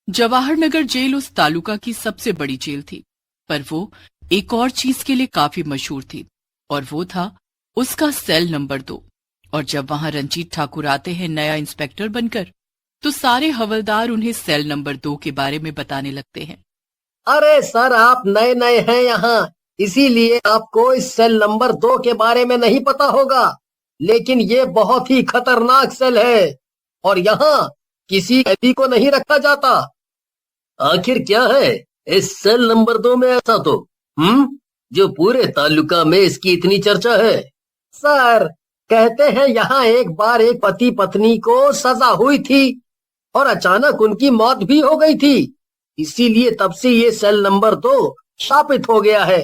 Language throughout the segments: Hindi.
जवाहर नगर जेल उस तालुका की सबसे बड़ी जेल थी, पर वो एक और चीज के लिए काफी मशहूर थी, और वो था उसका सेल नंबर 2। और जब वहां रंजीत ठाकुर आते हैं नया इंस्पेक्टर बनकर, तो सारे हवलदार उन्हें सेल नंबर 2 के बारे में बताने लगते हैं। अरे सर, आप नए नए हैं यहाँ, इसीलिए आपको इस सेल नंबर 2 के बारे में नहीं पता होगा। लेकिन ये बहुत ही खतरनाक सेल है और यहाँ किसी कैदी को नहीं रखा जाता। आखिर क्या है इस सेल नंबर 2 में ऐसा तो जो पूरे तालुका में इसकी इतनी चर्चा है? सर, कहते हैं यहाँ एक बार एक पति पत्नी को सजा हुई थी और अचानक उनकी मौत भी हो गई थी। इसीलिए तब से ये सेल नंबर 2 स्थापित हो गया है।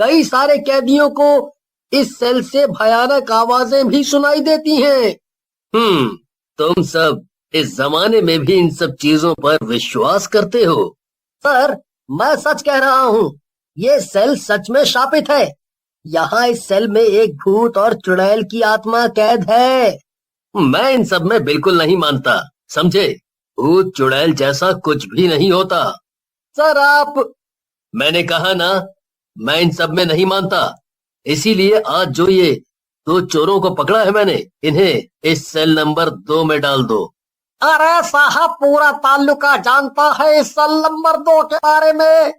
कई सारे कैदियों को इस सेल से भयानक आवाजें भी सुनाई देती हैं। तुम सब इस जमाने में भी इन सब चीजों पर विश्वास करते हो? सर, मैं सच कह रहा हूँ, ये सेल सच में शापित है। यहाँ इस सेल में एक भूत और चुड़ैल की आत्मा कैद है। मैं इन सब में बिल्कुल नहीं मानता, समझे? भूत चुड़ैल जैसा कुछ भी नहीं होता। सर मैंने कहा ना, मैं इन सब में नहीं मानता। इसीलिए आज जो ये 2 चोरों को पकड़ा है मैंने, इन्हें इस सेल नंबर 2 में डाल दो। अरे साहब, पूरा तालुका जानता है इस सेल नंबर 2 के बारे में।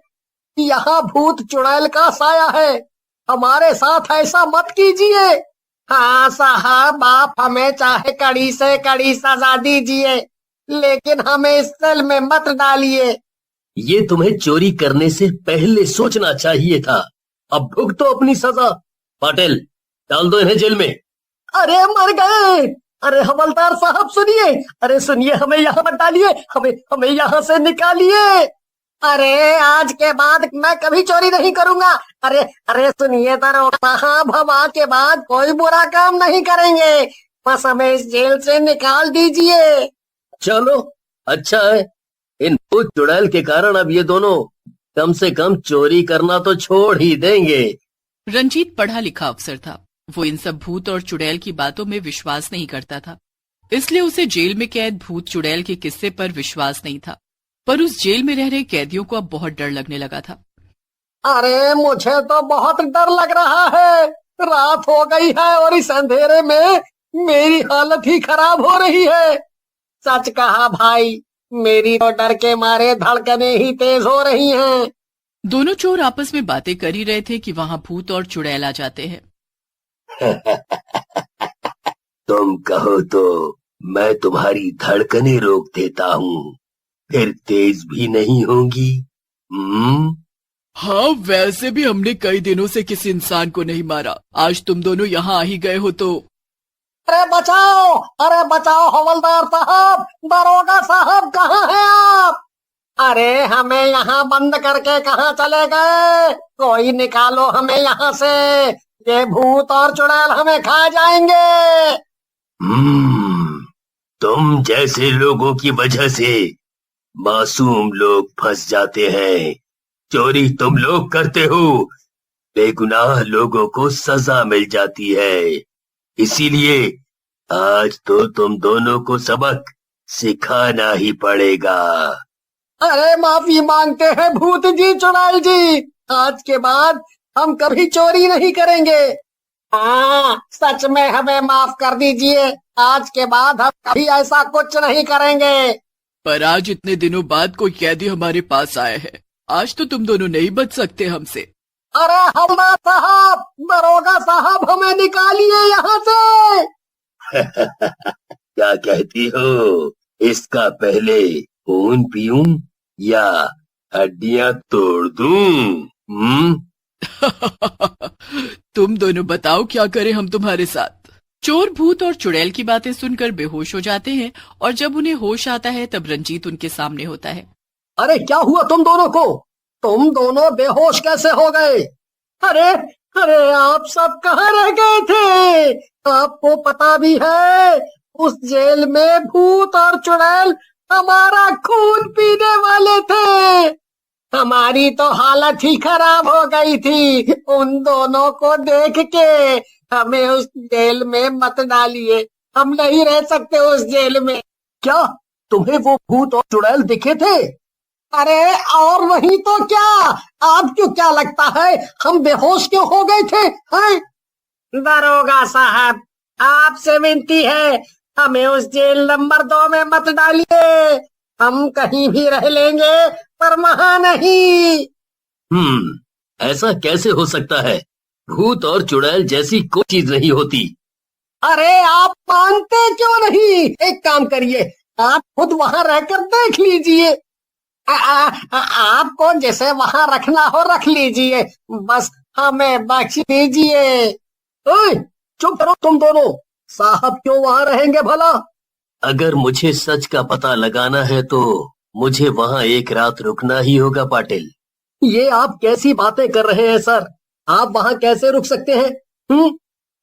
यहाँ भूत चुड़ैल का साया है। हमारे साथ ऐसा मत कीजिए। हाँ साहब, आप हमें चाहे कड़ी से कड़ी सजा दीजिए, लेकिन हमें इस सेल में मत डालिए। ये तुम्हें चोरी करने से पहले सोचना चाहिए था। अब भुगतो अपनी सजा। पाटिल, डाल दो इन्हें जेल में। अरे मर गए। अरे हवलदार साहब सुनिए, अरे सुनिए, हमें यहाँ मत डालिए, हमें यहाँ से निकालिए। अरे आज के बाद मैं कभी चोरी नहीं करूंगा। अरे सुनिए दरोगा साहब, हम आज के बाद कोई बुरा काम नहीं करेंगे, बस हमें इस जेल से निकाल दीजिए। चलो अच्छा है, इन भूत चुड़ैल के कारण अब ये दोनों कम से कम चोरी करना तो छोड़ ही देंगे। रंजीत पढ़ा लिखा अफसर था। वो इन सब भूत और चुड़ैल की बातों में विश्वास नहीं करता था, इसलिए उसे जेल में कैद भूत चुड़ैल के किस्से पर विश्वास नहीं था। पर उस जेल में रह रहे कैदियों को अब बहुत डर लगने लगा था। अरे मुझे तो बहुत डर लग रहा है। रात हो गई है और इस अंधेरे में मेरी हालत ही खराब हो रही है। सच कहा भाई, मेरी तो डर के मारे धड़कनें ही तेज हो रही हैं। दोनों चोर आपस में बातें कर ही रहे थे कि वहां भूत और चुड़ैल आ जाते हैं। तुम कहो तो मैं तुम्हारी धड़कनें रोक देता हूँ, फिर तेज भी नहीं होंगी। हाँ, वैसे भी हमने कई दिनों से किसी इंसान को नहीं मारा। आज तुम दोनों यहाँ आ ही गए हो तो। अरे बचाओ हवलदार साहब, दरोगा साहब, कहाँ हैं आप? अरे हमें यहाँ बंद करके कहाँ चले गए? कोई निकालो हमें यहाँ से, ये भूत और चुड़ैल हमें खा जाएंगे। तुम जैसे लोगों की वजह से मासूम लोग फंस जाते हैं। चोरी तुम लोग करते हो, बेगुनाह लोगों को सजा मिल जाती है। इसीलिए आज तो तुम दोनों को सबक सिखाना ही पड़ेगा। अरे माफी मांगते हैं भूत जी, चुड़ैल जी, आज के बाद हम कभी चोरी नहीं करेंगे। हाँ, सच में हमें माफ कर दीजिए, आज के बाद हम कभी ऐसा कुछ नहीं करेंगे। पर आज इतने दिनों बाद कोई कैदी हमारे पास आया है, आज तो तुम दोनों नहीं बच सकते हमसे। अरे हवलदार साहब, दरोगा साहब, हमें निकालिए यहाँ से। क्या कहती हो? इसका पहले खून पीऊं या हड्डियां तोड़ दूं? तुम दोनों बताओ क्या करें हम तुम्हारे साथ। चोर भूत और चुड़ैल की बातें सुनकर बेहोश हो जाते हैं और जब उन्हें होश आता है तब रंजीत उनके सामने होता है। अरे क्या हुआ तुम दोनों को? तुम दोनों बेहोश कैसे हो गए? अरे आप सब कहाँ रह गए थे? आपको पता भी है उस जेल में भूत और चुड़ैल हमारा खून पीने वाले थे। हमारी तो हालत ही खराब हो गई थी। उन दोनों को देख के हमें उस जेल में मत डालिए, हम नहीं रह सकते उस जेल में। क्या तुम्हें वो भूत और चुड़ैल दिखे थे? अरे और वही तो क्या, आपको क्या लगता है हम बेहोश क्यों हो गए थे, हैं? दरोगा साहब, आपसे विनती है, हमें उस जेल नंबर 2 में मत डालिए। हम कहीं भी रह लेंगे पर वहां नहीं। ऐसा कैसे हो सकता है? भूत और चुड़ैल जैसी कोई चीज नहीं होती। अरे आप मानते क्यों नहीं? एक काम करिए, आप खुद वहां रहकर देख लीजिए। आपको जैसे वहां रखना हो रख लीजिए, बस हमें बख्श दीजिए। ओए, चुप करो तुम दोनों, साहब क्यों वहां रहेंगे भला? अगर मुझे सच का पता लगाना है तो मुझे वहां एक रात रुकना ही होगा पाटिल। ये आप कैसी बातें कर रहे हैं सर? आप वहां कैसे रुक सकते हैं?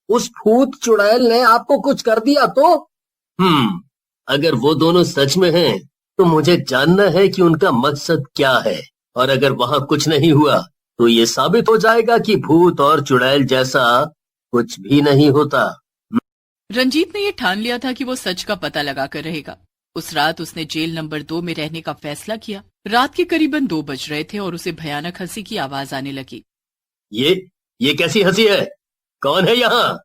उस भूत चुड़ैल ने आपको कुछ कर दिया तो? अगर वो दोनों सच में हैं, तो मुझे जानना है कि उनका मकसद क्या है। और अगर वहां कुछ नहीं हुआ तो ये साबित हो जाएगा कि भूत और चुड़ैल जैसा कुछ भी नहीं होता। रंजीत ने ये ठान लिया था कि वो सच का पता लगाकर रहेगा। उस रात उसने जेल नंबर 2 में रहने का फैसला किया। रात के करीबन 2 बज रहे थे और उसे भयानक हंसी की आवाज आने लगी। ये कैसी हंसी है? कौन है यहाँ?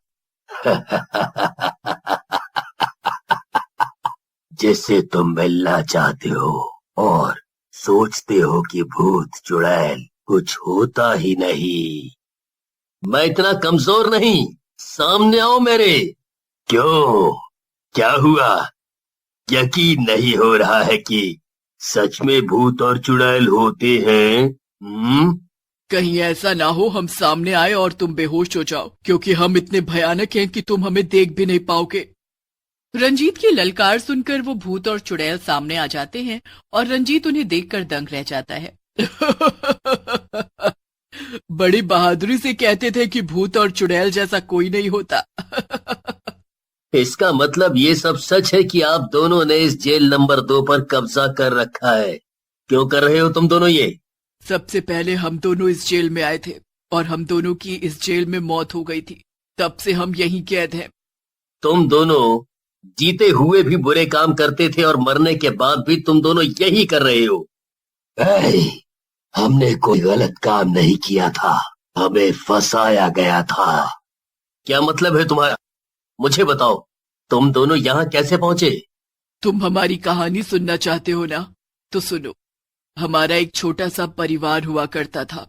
जिसे तुम मिलना चाहते हो और सोचते हो कि भूत चुड़ैल कुछ होता ही नहीं। मैं इतना कमजोर नहीं, सामने आओ मेरे। क्यों, क्या हुआ? यकीन नहीं हो रहा है कि सच में भूत और चुड़ैल होते हैं? कहीं ऐसा ना हो हम सामने आए और तुम बेहोश हो जाओ, क्योंकि हम इतने भयानक हैं कि तुम हमें देख भी नहीं पाओगे। रंजीत की ललकार सुनकर वो भूत और चुड़ैल सामने आ जाते हैं और रंजीत उन्हें देखकर दंग रह जाता है। बड़ी बहादुरी से कहते थे कि भूत और चुड़ैल जैसा कोई नहीं होता। इसका मतलब ये सब सच है कि आप दोनों ने इस जेल नंबर 2 पर कब्जा कर रखा है। क्यों कर रहे हो तुम दोनों ये? सबसे पहले हम दोनों इस जेल में आए थे और हम दोनों की इस जेल में मौत हो गई थी। तब से हम यहीं कैद हैं। तुम दोनों जीते हुए भी बुरे काम करते थे और मरने के बाद भी तुम दोनों यही कर रहे हो। हमने कोई गलत काम नहीं किया था, हमें फंसाया गया था। क्या मतलब है तुम्हारा? मुझे बताओ, तुम दोनों यहाँ कैसे पहुंचे? तुम हमारी कहानी सुनना चाहते हो ना? तो सुनो। हमारा एक छोटा सा परिवार हुआ करता था।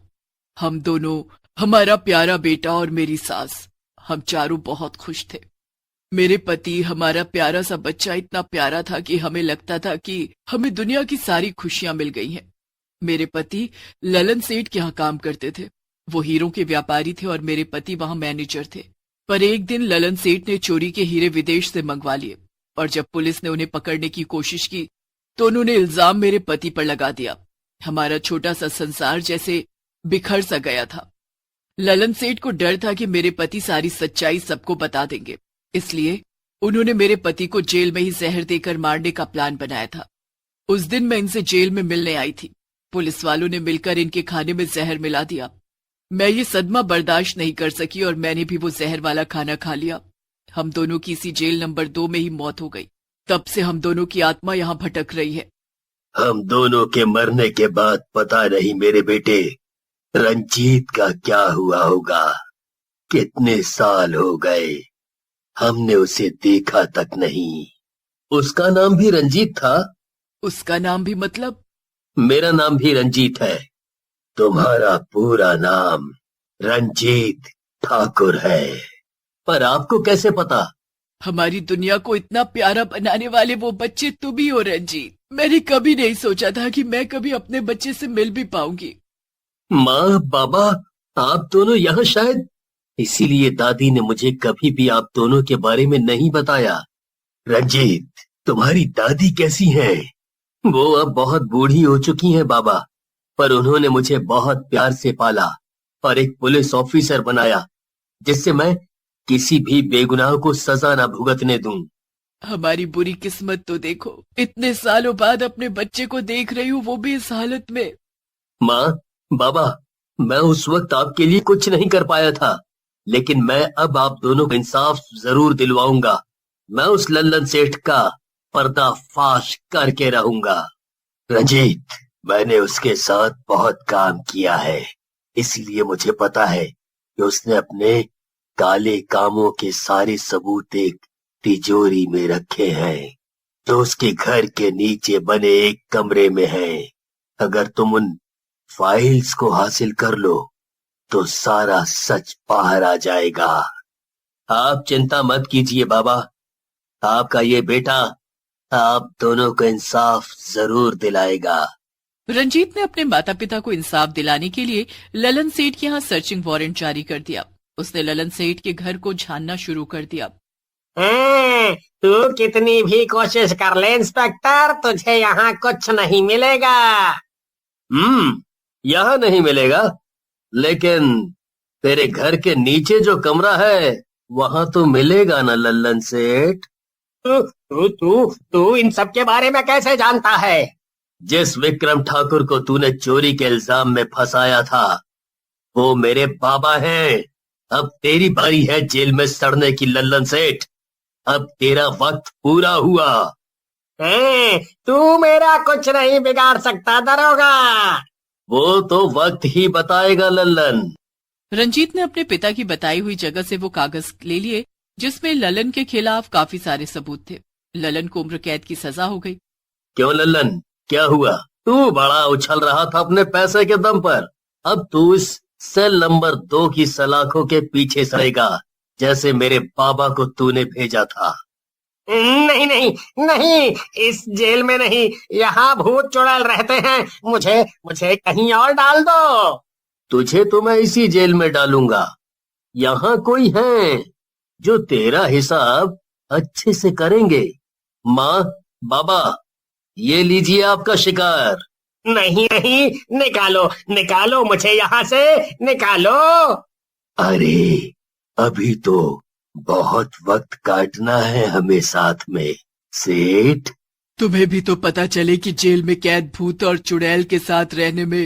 हम दोनों, हमारा प्यारा बेटा और मेरी सास, हम चारों बहुत खुश थे। मेरे पति, हमारा प्यारा सा बच्चा इतना प्यारा था कि हमें लगता था कि हमें दुनिया की सारी खुशियां मिल गई हैं। मेरे पति ललन सेठ के यहाँ काम करते थे। वो हीरों के व्यापारी थे और मेरे पति वहां मैनेजर थे। पर एक दिन ललन सेठ ने चोरी के हीरे विदेश से मंगवा लिए और जब पुलिस ने उन्हें पकड़ने की कोशिश की तो उन्होंने इल्जाम मेरे पति पर लगा दिया। हमारा छोटा सा संसार जैसे बिखर सा गया था। ललन सेठ को डर था कि मेरे पति सारी सच्चाई सबको बता देंगे, इसलिए उन्होंने मेरे पति को जेल में ही जहर देकर मारने का प्लान बनाया था। उस दिन मैं इनसे जेल में मिलने आई थी। पुलिस वालों ने मिलकर इनके खाने में जहर मिला दिया। मैं ये सदमा बर्दाश्त नहीं कर सकी और मैंने भी वो जहर वाला खाना खा लिया। हम दोनों की इसी जेल नंबर 2 में ही मौत हो गई। तब से हम दोनों की आत्मा यहाँ भटक रही है। हम दोनों के मरने के बाद पता नहीं मेरे बेटे रंजीत का क्या हुआ होगा। कितने साल हो गए, हमने उसे देखा तक नहीं। उसका नाम भी रंजीत था? उसका नाम भी मतलब? मेरा नाम भी रंजीत है। तुम्हारा पूरा नाम रंजीत ठाकुर है, पर आपको कैसे पता? हमारी दुनिया को इतना प्यारा बनाने वाले वो बच्चे तुम ही हो रंजीत। मैंने कभी नहीं सोचा था कि मैं कभी अपने बच्चे से मिल भी पाऊंगी। माँ, बाबा, आप दोनों यहाँ शायद इसीलिए दादी ने मुझे कभी भी आप दोनों के बारे में नहीं बताया। रंजीत, तुम्हारी दादी कैसी हैं? वो अब बहुत बूढ़ी हो चुकी हैं बाबा, पर उन्होंने मुझे बहुत प्यार से पाला और एक पुलिस ऑफिसर बनाया जिससे मैं किसी भी बेगुनाह को सजा न भुगतने दूं। हमारी बुरी किस्मत तो देखो, इतने सालों बाद अपने बच्चे को देख रही हूँ, वो भी इस हालत में। माँ, बाबा, मैं उस वक्त आपके लिए कुछ नहीं कर पाया था, लेकिन मैं अब आप दोनों को इंसाफ जरूर दिलवाऊंगा। मैं उस ललन सेठ का पर्दाफाश करके रहूंगा। रंजीत, मैंने उसके साथ बहुत काम किया है, इसलिए मुझे पता है कि उसने अपने काले कामों के सारे सबूत एक तिजोरी में रखे हैं, जो उसके घर के नीचे बने एक कमरे में है। अगर तुम उन फाइल्स को हासिल कर लो तो सारा सच बाहर आ जाएगा। आप चिंता मत कीजिए बाबा, आपका ये बेटा आप दोनों को इंसाफ जरूर दिलाएगा। रंजीत ने अपने माता पिता को इंसाफ दिलाने के लिए ललन सेठ के यहाँ सर्चिंग वारंट जारी कर दिया। उसने ललन सेठ के घर को छानना शुरू कर दिया। तू कितनी भी कोशिश कर ले इंस्पेक्टर, तुझे यहाँ कुछ नहीं मिलेगा। यहाँ नहीं मिलेगा, लेकिन तेरे घर के नीचे जो कमरा है वहां तो मिलेगा ना लल्लन सेठ। तू इन सब के बारे में कैसे जानता है? जिस विक्रम ठाकुर को तूने चोरी के इल्जाम में फंसाया था वो मेरे बाबा हैं। अब तेरी बारी है जेल में सड़ने की लल्लन सेठ, अब तेरा वक्त पूरा हुआ। तू मेरा कुछ नहीं बिगाड़ सकता दरोगा। वो तो वक्त ही बताएगा लल्लन। रंजीत ने अपने पिता की बताई हुई जगह से वो कागज ले लिए जिसमें ललन के खिलाफ काफी सारे सबूत थे। ललन को उम्र कैद की सजा हो गई। क्यों लल्लन, क्या हुआ? तू बड़ा उछल रहा था अपने पैसे के दम पर, अब तू इस सेल नंबर 2 की सलाखों के पीछे सड़ेगा जैसे मेरे बाबा को तूने भेजा था। नहीं नहीं नहीं, इस जेल में नहीं, यहाँ भूत चुड़ैल रहते हैं। मुझे कहीं और डाल दो। तुझे तो मैं इसी जेल में डालूंगा। यहाँ कोई है जो तेरा हिसाब अच्छे से करेंगे। माँ, बाबा, ये लीजिए आपका शिकार। नहीं नहीं, निकालो मुझे यहाँ से, निकालो। अरे अभी तो बहुत वक्त काटना है हमें साथ में सेठ। तुम्हें भी तो पता चले कि जेल में कैद भूत और चुड़ैल के साथ रहने में